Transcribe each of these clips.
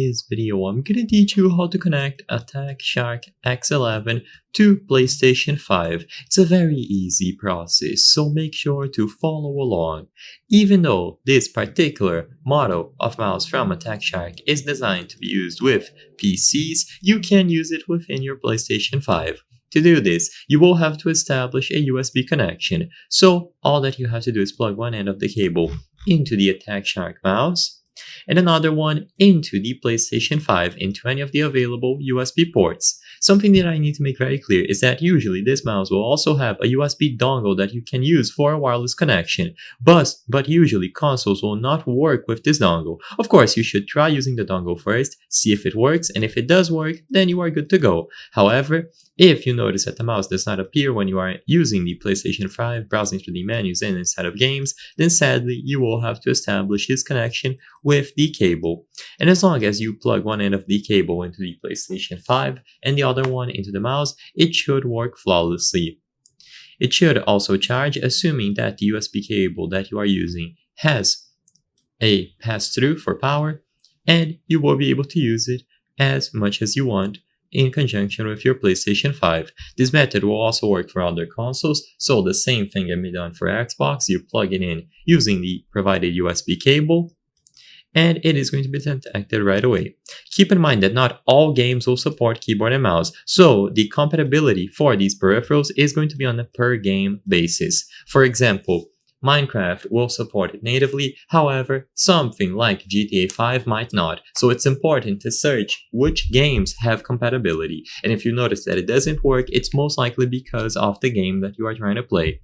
this video, I'm gonna teach you how to connect Attack Shark X11 to PlayStation 5. It's a very easy process, so make sure to follow along. Even though this particular model of mouse from Attack Shark is designed to be used with PCs, you can use it within your PlayStation 5. To do this, you will have to establish a USB connection, so all that you have to do is plug one end of the cable into the Attack Shark mouse, and another one into the PlayStation 5 into any of the available USB ports. Something that I need to make very clear is that usually this mouse will also have a USB dongle that you can use for a wireless connection, but usually consoles will not work with this dongle. Of course, you should try using the dongle first, see if it works, and if it does work, then you are good to go. However, if you notice that the mouse does not appear when you are using the PlayStation 5, browsing through the menus and inside of games, then sadly you will have to establish this connection with the cable. And as long as you plug one end of the cable into the PlayStation 5 and the other one into the mouse, it should work flawlessly. It should also charge, assuming that the USB cable that you are using has a pass-through for power, and you will be able to use it as much as you want in conjunction with your PlayStation 5. This method will also work for other consoles, so the same thing can be done for Xbox. You plug it in using the provided USB cable, and it is going to be detected right away. Keep in mind that not all games will support keyboard and mouse, so the compatibility for these peripherals is going to be on a per game basis. For example, Minecraft will support it natively, however, something like GTA 5 might not, so it's important to search which games have compatibility, and if you notice that it doesn't work, it's most likely because of the game that you are trying to play.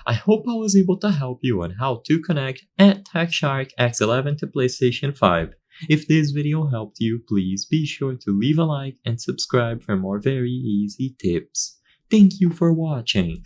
I hope I was able to help you on how to connect Attack Shark X11 to PlayStation 5. If this video helped you, please be sure to leave a like and subscribe for more very easy tips. Thank you for watching.